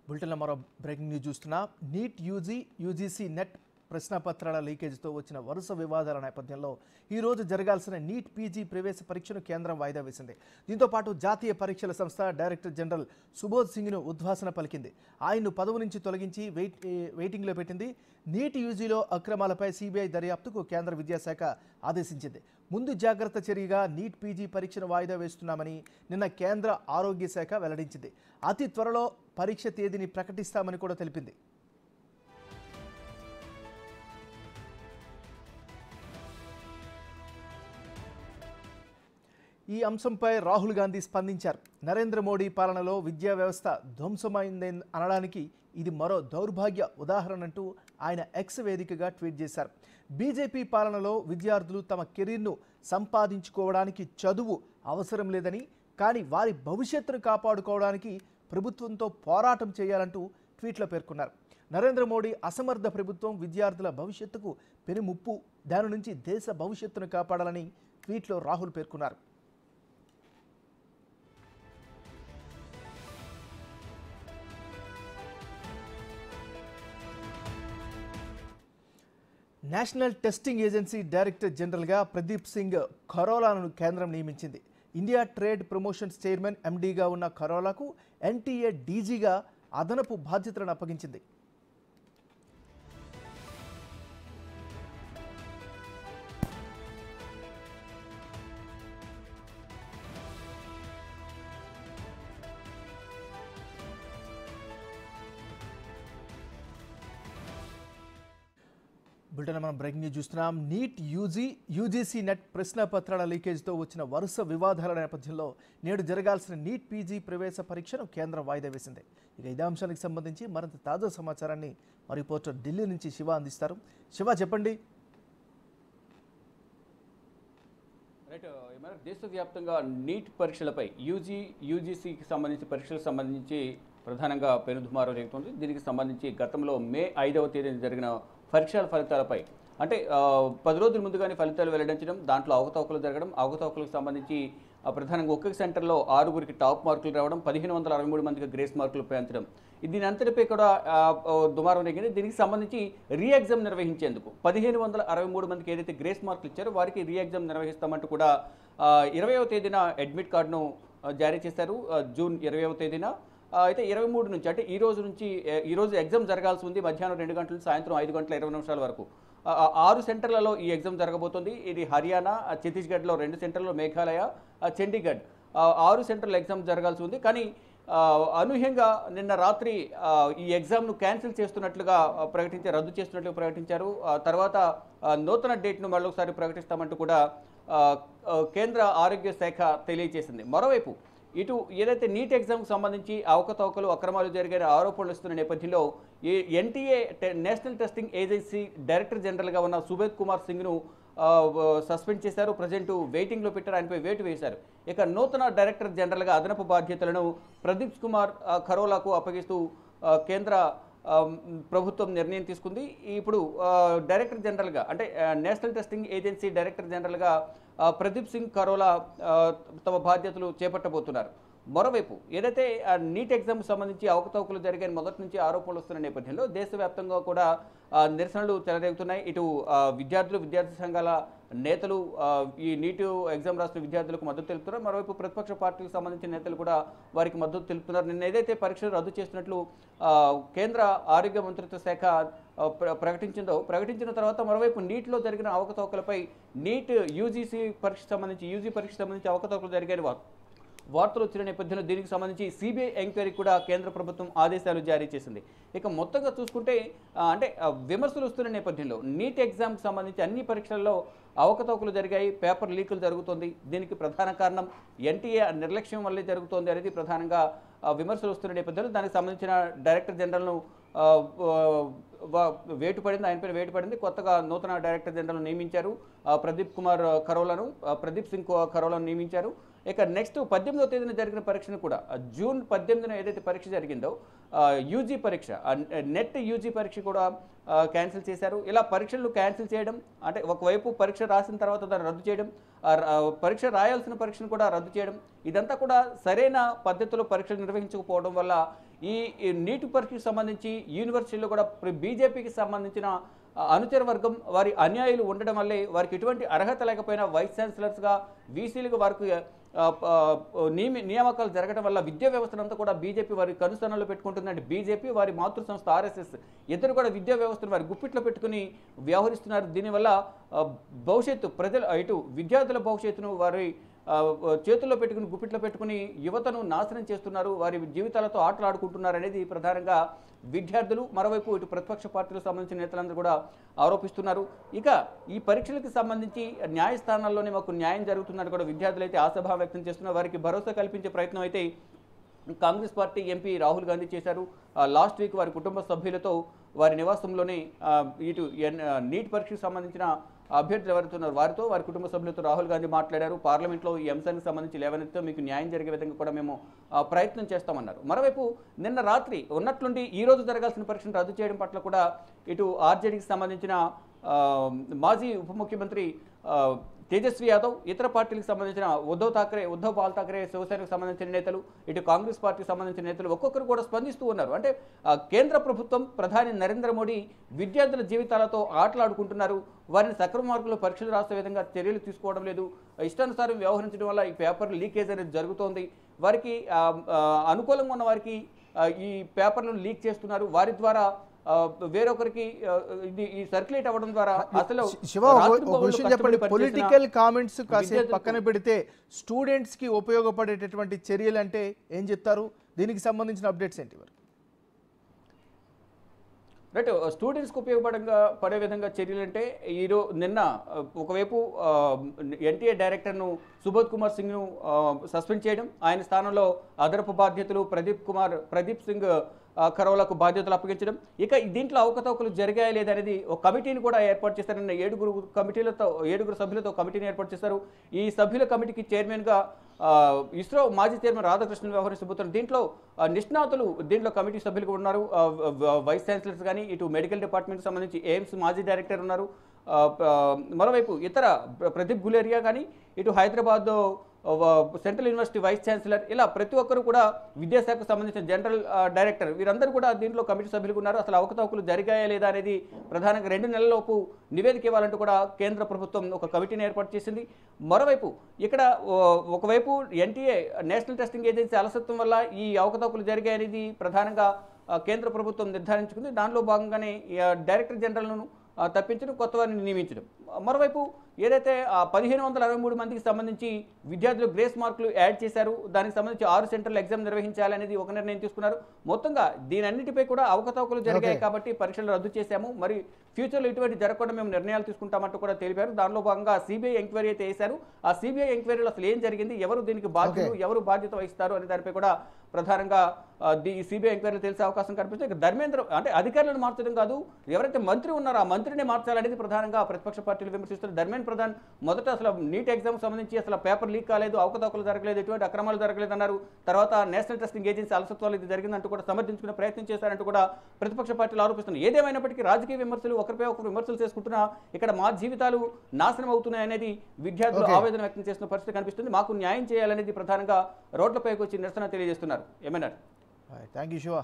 బులెటిన్లో మరో breaking news చూస్తున్నాం. నీట్ యూజీసీ నెట్ ప్రశ్నపత్రాల లీకేజ్తో వచ్చిన వరుస వివాదాల నేపథ్యంలో ఈరోజు జరగాల్సిన నీట్ పీజీ ప్రవేశ పరీక్షను కేంద్రం వాయిదా వేసింది. దీంతో పాటు జాతీయ పరీక్షల సంస్థ డైరెక్టర్ జనరల్ సుబోధ్ సింగ్ను ఉద్వాసన పలికింది. ఆయన్ను పదవి నుంచి తొలగించి వెయిటింగ్లో పెట్టింది. నీట్ యూజీలో అక్రమాలపై సిబిఐ దర్యాప్తుకు కేంద్ర విద్యాశాఖ ఆదేశించింది. ముందు జాగ్రత్త చర్యగా నీట్ పీజీ పరీక్షను వాయిదా వేస్తున్నామని నిన్న కేంద్ర ఆరోగ్య శాఖ వెల్లడించింది. అతి త్వరలో పరీక్ష తేదీని ప్రకటిస్తామని కూడా తెలిపింది. ఈ అంశంపై రాహుల్ గాంధీ స్పందించారు. నరేంద్ర మోడీ పాలనలో విద్యా వ్యవస్థ ధ్వంసమైందని అనడానికి ఇది మరో దౌర్భాగ్య ఉదాహరణ అంటూ ఆయన ఎక్స్ వేదికగా ట్వీట్ చేశారు. బీజేపీ పాలనలో విద్యార్థులు తమ కెరీర్ను సంపాదించుకోవడానికి చదువు అవసరం లేదని, కానీ వారి భవిష్యత్తును కాపాడుకోవడానికి ప్రభుత్వంతో పోరాటం చేయాలంటూ ట్వీట్లో పేర్కొన్నారు. నరేంద్ర మోడీ అసమర్థ ప్రభుత్వం విద్యార్థుల భవిష్యత్తుకు పెనుముప్పు, దాని నుంచి దేశ భవిష్యత్తును కాపాడాలని ట్వీట్లో రాహుల్ పేర్కొన్నారు. నేషనల్ టెస్టింగ్ ఏజెన్సీ డైరెక్టర్ జనరల్గా ప్రదీప్ సింగ్ ఖరోలాను కేంద్రం నియమించింది. ఇండియా ట్రేడ్ ప్రమోషన్స్ చైర్మన్ ఎండీగా ఉన్న ఖరోలాకు ఎన్టీఏ డీజీగా అదనపు బాధ్యతలను అప్పగించింది. బులెటిన్ మనం బ్రేకింగ్ న్యూస్ చూస్తున్నాం. నీట్ యూజీసీ నెట్ ప్రశ్నపత్రాల లీకేజ్తో వచ్చిన వరుస వివాదాల నేపథ్యంలో నేడు జరగాల్సిన నీట్ పీజీ ప్రవేశ పరీక్షను కేంద్రం వాయిదా వేసింది. ఇక ఇదే అంశానికి సంబంధించి మరింత తాజా సమాచారాన్ని మా రిపోర్టర్ ఢిల్లీ నుంచి శివ అందిస్తారు. శివ, చెప్పండి. రైట్, దేశవ్యాప్తంగా నీట్ పరీక్షలపై యూజీసీకి సంబంధించి పరీక్షలకు సంబంధించి ప్రధానంగా పెనుదుమారం జరుగుతుంది. దీనికి సంబంధించి గతంలో మే 5వ తేదీన జరిగిన పరీక్షల ఫలితాలపై అంటే 10 రోజుల ముందుగానే ఫలితాలు వెల్లడించడం, దాంట్లో అవకతవకలు జరగడం, అవకతవకలకు సంబంధించి ప్రధానంగా ఒక్కొక్క సెంటర్లో 6గురికి టాప్ మార్కులు రావడం, 1563 మందికి గ్రేస్ మార్కులు పెంచడం, దీని అంతటిపై కూడా దుమారం జరిగింది. దీనికి సంబంధించి రీ ఎగ్జామ్ నిర్వహించేందుకు 1563 మందికి ఏదైతే గ్రేస్ మార్కులు ఇచ్చారో వారికి రీ ఎగ్జామ్ నిర్వహిస్తామంటూ కూడా 20వ తేదీన అడ్మిట్ కార్డును జారీ చేశారు. జూన్ 20వ తేదీన. అయితే 23 నుంచి అంటే ఈరోజు ఎగ్జామ్ జరగాల్సి ఉంది. మధ్యాహ్నం 2 గంటల నుంచి సాయంత్రం 5 గంటల 20 నిమిషాల వరకు 6 సెంటర్లలో ఈ ఎగ్జామ్ జరగబోతుంది. ఇది హర్యానా, ఛత్తీస్గఢ్లో 2 సెంటర్లలో, మేఘాలయ, చండీగఢ్ 6 సెంటర్ల ఎగ్జామ్ జరగాల్సి ఉంది. కానీ అనూహ్యంగా నిన్న రాత్రి ఈ ఎగ్జామ్ను క్యాన్సిల్ చేస్తున్నట్లుగా రద్దు చేస్తున్నట్లుగా ప్రకటించారు. తర్వాత నూతన డేట్ను మరొకసారి ప్రకటిస్తామంటూ కూడా కేంద్ర ఆరోగ్య శాఖ తెలియజేసింది. మరోవైపు ఇటు ఏదైతే నీట్ ఎగ్జామ్కి సంబంధించి అవకతవకలు, అక్రమాలు జరిగిన ఆరోపణలు వస్తున్న నేపథ్యంలో ఈ NTA national testing agency director జనరల్గా ఉన్న సుబోధ్ కుమార్ సింగ్ను సస్పెండ్ చేశారు. ప్రజెంట్ వెయిటింగ్లో పెట్టారు, ఆయనపై వేటు వేశారు. ఇక నూతన డైరెక్టర్ జనరల్గా అదనపు బాధ్యతలను ప్రదీప్ కుమార్ ఖరోలాకు అప్పగిస్తూ కేంద్ర ప్రభుత్వం నిర్ణయం తీసుకుంది. ఇప్పుడు డైరెక్టర్ జనరల్గా అంటే నేషనల్ టెస్టింగ్ ఏజెన్సీ డైరెక్టర్ జనరల్గా ప్రదీప్ సింగ్ ఖరోలా తమ బాధ్యతలు చేపట్టబోతున్నారు. మరోవైపు ఏదైతే నీట్ ఎగ్జామ్కి సంబంధించి అవకతవకలు జరిగాయని మొదటి నుంచి ఆరోపణలు వస్తున్న నేపథ్యంలో దేశవ్యాప్తంగా కూడా నిరసనలు చెలరేగుతున్నాయి. ఇటు విద్యార్థి సంఘాల నేతలు ఈ నీట్ ఎగ్జామ్ రాసిన విద్యార్థులకు మద్దతు తెలుపుతున్నారు. మరోవైపు ప్రతిపక్ష పార్టీలకు సంబంధించిన నేతలు కూడా వారికి మద్దతు తెలుపుతున్నారు. నిన్న ఏదైతే పరీక్షలు రద్దు చేస్తున్నట్లు కేంద్ర ఆరోగ్య మంత్రిత్వ శాఖ ప్రకటించిన తర్వాత మరోవైపు నీట్లో జరిగిన అవకతవకలపై నీట్ యూజీ పరీక్షకు సంబంధించి అవకతవకలు జరిగాయని వార్తలు వచ్చిన నేపథ్యంలో దీనికి సంబంధించి సిబిఐ ఎంక్వైరీ కూడా కేంద్ర ప్రభుత్వం ఆదేశాలు జారీ చేసింది. ఇక మొత్తంగా చూసుకుంటే అంటే విమర్శలు వస్తున్న నేపథ్యంలో నీట్ ఎగ్జామ్కి సంబంధించి అన్ని పరీక్షల్లో అవకతవకలు జరిగాయి, పేపర్ లీకులు జరుగుతుంది. దీనికి ప్రధాన కారణం ఎన్టీఏ నిర్లక్ష్యం వల్లే జరుగుతోంది అనేది ప్రధానంగా విమర్శలు వస్తున్న నేపథ్యంలో దానికి సంబంధించిన డైరెక్టర్ జనరల్ను ఆయనపైన వేటు పడింది. కొత్తగా నూతన డైరెక్టర్ జనరల్ నియమించారు. ప్రదీప్ సింగ్ ఖరోలాను నియమించారు. ఇక నెక్స్ట్ 18వ తేదీన జరిగిన పరీక్షను కూడా జూన్ 18న ఏదైతే పరీక్ష జరిగిందో యూజీ పరీక్ష, నెట్ యూజీ పరీక్ష కూడా క్యాన్సిల్ చేశారు. ఇలా పరీక్షలు క్యాన్సిల్ చేయడం అంటే ఒకవైపు పరీక్ష రాసిన తర్వాత దాన్ని రద్దు చేయడం, పరీక్ష రాయాల్సిన పరీక్షను కూడా రద్దు చేయడం, ఇదంతా కూడా సరైన పద్ధతిలో పరీక్షలు నిర్వహించకపోవడం వల్ల ఈ నీట్ పరీక్షకు సంబంధించి యూనివర్సిటీలో కూడా బీజేపీకి సంబంధించిన అనుచర వర్గం వారి అన్యాయులు ఉండడం వల్లే వారికి ఎటువంటి అర్హత లేకపోయినా వైస్ ఛాన్సలర్స్గా వీసీలుగా వారికి నియామకాలు జరగడం వల్ల విద్యా వ్యవస్థనంతా కూడా బీజేపీ వారి కనుసరణలో పెట్టుకుంటుందంటే బీజేపీ వారి మాతృ సంస్థ ఆర్ఎస్ఎస్ ఇద్దరు కూడా విద్యా వ్యవస్థను వారి గుప్పిట్లో పెట్టుకుని వ్యవహరిస్తున్నారు. దీనివల్ల భవిష్యత్తు ఇటు విద్యార్థుల భవిష్యత్తును వారి చేతుల్లో పెట్టుకుని గుప్పిట్లో పెట్టుకుని యువతను నాశనం చేస్తున్నారు, వారి జీవితాలతో ఆటలు ఆడుకుంటున్నారు అనేది ప్రధానంగా విద్యార్థులు, మరోవైపు ఇటు ప్రతిపక్ష పార్టీలకు సంబంధించిన నేతలందరూ కూడా ఆరోపిస్తున్నారు. ఇక ఈ పరీక్షలకు సంబంధించి న్యాయస్థానాల్లోనే మాకు న్యాయం జరుగుతుందని కూడా విద్యార్థులు అయితే ఆశాభావం వ్యక్తం చేస్తున్నారు. వారికి భరోసా కల్పించే ప్రయత్నం అయితే కాంగ్రెస్ పార్టీ ఎంపీ రాహుల్ గాంధీ చేశారు. లాస్ట్ వీక్ వారి కుటుంబ సభ్యులతో వారి నివాసంలోనే ఇటు నీట్ పరీక్షకు సంబంధించిన అభ్యర్థులు ఎవరైతే ఉన్నారు వారితో వారి కుటుంబ సభ్యులతో రాహుల్ గాంధీ మాట్లాడారు. పార్లమెంట్లో ఈ అంశానికి సంబంధించి లేవనెత్తితో మీకు న్యాయం జరిగే విధంగా కూడా మేము ప్రయత్నం చేస్తామన్నారు. మరోవైపు నిన్న రాత్రి ఉన్నట్లుండి ఈ రోజు జరగాల్సిన పరీక్షను రద్దు చేయడం పట్ల కూడా ఇటు ఆర్జేడీకి సంబంధించిన మాజీ ఉప ముఖ్యమంత్రి తేజస్వి యాదవ్, ఇతర పార్టీలకు సంబంధించిన ఉద్ధవ్ బాల్ ఠాక్రే శివసేనకు సంబంధించిన నేతలు, ఇటు కాంగ్రెస్ పార్టీకి సంబంధించిన నేతలు ఒక్కొక్కరు కూడా స్పందిస్తూ ఉన్నారు. అంటే కేంద్ర ప్రభుత్వం, ప్రధాని నరేంద్ర మోడీ విద్యార్థుల జీవితాలతో ఆటలాడుకుంటున్నారు, వారిని సక్రమ మార్గంలో పరీక్షలు రాసే విధంగా చర్యలు తీసుకోవడం లేదు, ఇష్టానుసారం వ్యవహరించడం వల్ల ఈ పేపర్ లీకేజ్ అనేది జరుగుతోంది, వారికి అనుకూలంగా ఉన్న వారికి ఈ పేపర్లను లీక్ చేస్తున్నారు, వారి ద్వారా వేరొకరికి ఇది ఈ సర్క్యులేట్ అవ్వడం ద్వారా అసలు చెప్పండి. పొలిటికల్ కామెంట్స్ కాసేపు పక్కన పెడితే స్టూడెంట్స్ కి ఉపయోగపడేటటువంటి చర్యలు అంటే ఏం చెప్తారు? దీనికి సంబంధించిన అప్డేట్స్ ఏంటి? రైట్, స్టూడెంట్స్కి పడే విధంగా చర్యలు అంటే నిన్న ఒకవైపు ఎన్టీఏ డైరెక్టర్ను సుబోధ్ కుమార్ సింగ్ను సస్పెండ్ చేయడం, ఆయన స్థానంలో అదనపు బాధ్యతలు ప్రదీప్ సింగ్ ఖరోలాకు బాధ్యతలు అప్పగించడం, ఇక దీంట్లో అవకతవకలు జరిగాయా లేదనేది ఒక కమిటీని కూడా ఏర్పాటు చేశారన్న 7 సభ్యులతో కమిటీని ఏర్పాటు చేశారు. ఈ సభ్యుల కమిటీకి చైర్మన్గా ఇస్రో మాజీ చైర్మన్ రాధాకృష్ణన్ వ్యవహరిస్తున్నారు. దీంట్లో నిష్ణాతులు దీంట్లో కమిటీ సభ్యులుగా ఉన్నారు. వైస్ ఛాన్సలర్స్ కానీ, ఇటు మెడికల్ డిపార్ట్మెంట్కి సంబంధించి ఎయిమ్స్ మాజీ డైరెక్టర్ ఉన్నారు. మరోవైపు ఇతర ప్రదీప్ గులేరియా కానీ, ఇటు Hyderabad central university vice chancellor, ఇలా ప్రతి ఒక్కరు కూడా విద్యాశాఖకు సంబంధించిన జనరల్ డైరెక్టర్ వీరందరూ కూడా దీంట్లో కమిటీ సభ్యులుగా ఉన్నారు. అసలు అవకతవకలు జరిగాయా లేదా అనేది ప్రధానంగా 2 నెలలలోపు నివేదిక ఇవ్వాలంటూ కూడా కేంద్ర ప్రభుత్వం ఒక కమిటీని ఏర్పాటు చేసింది. మరోవైపు ఇక్కడ ఒకవైపు ఎన్టీఏ నేషనల్ టెస్టింగ్ ఏజెన్సీ అలసత్వం వల్ల ఈ అవకతవకలు జరిగాయనేది ప్రధానంగా కేంద్ర ప్రభుత్వం నిర్ధారించుకుంది. దానిలో భాగంగానే డైరెక్టర్ జనరల్ను తప్పించడం, కొత్త వారిని నియమించడం. మరోవైపు ఏదైతే 1563 మందికి సంబంధించి విద్యార్థులు గ్రేస్ మార్కులు యాడ్ చేశారు, దానికి సంబంధించి 6 సెంటర్ల ఎగ్జామ్ నిర్వహించాలనేది ఒక నిర్ణయం తీసుకున్నారు. మొత్తంగా దీనన్నిటిపై కూడా అవకతవకలు జరిగాయి కాబట్టి పరీక్షలు రద్దు చేశాము, మరి ఫ్యూచర్లో ఇటువంటి జరగకుండా మేము నిర్ణయాలు తీసుకుంటామంటూ కూడా తెలిపారు. దానిలో భాగంగా సిబిఐ ఎంక్వైరీ అయితే వేశారు. ఆ సిబిఐ ఎంక్వైరీలో అసలు ఏం జరిగింది, ఎవరు దీనికి బాధ్యులు, ఎవరు బాధ్యత వహిస్తారు అనే దానిపై కూడా ప్రధానంగా ఈ సిబిఐ ఎంక్వైరీలో తెలిసే అవకాశం కనిపిస్తుంది. ఇక ధర్మేంద్ర అంటే అధికారులను మార్చడం కాదు, ఎవరైతే మంత్రి ఉన్నారో ఆ మంత్రిని మార్చాలనేది ప్రధానంగా ప్రతిపక్ష పార్టీలు విమర్శిస్తున్నారు. ధర్మేంద్ర ప్రధాన్ మొదట అసలు నీట్ ఎగ్జామ్ సంబంధించి అసలు పేపర్ లీక్ కాలేదు, అవకతవకలు జరగలేదు, ఎటువంటి అక్రమాలు జరగలేదు అన్నారు. తర్వాత నేషనల్ టెస్టింగ్ ఏజెన్సీ అలసత్వాలు ఇది జరిగిందంటూ కూడా సమర్థించుకునే ప్రయత్నం చేశారంటూ కూడా ప్రతిపక్ష పార్టీలు ఆరోపిస్తున్నాయి. ఏదేమైనప్పటికీ రాజకీయ విమర్శలు ఒకరిపై ఒకరు విమర్శలు చేసుకుంటున్నా ఇక్కడ మా జీవితాలు నాశనం అవుతున్నాయి అనేది విద్యార్థులు ఆవేదన వ్యక్తం చేస్తున్న పరిస్థితి కనిపిస్తుంది. మాకు న్యాయం చేయాలనేది ప్రధానంగా రోడ్లపైకి వచ్చి నిరసన తెలియజేస్తున్నారు. ఏమన్నారు? Thank you Shiva.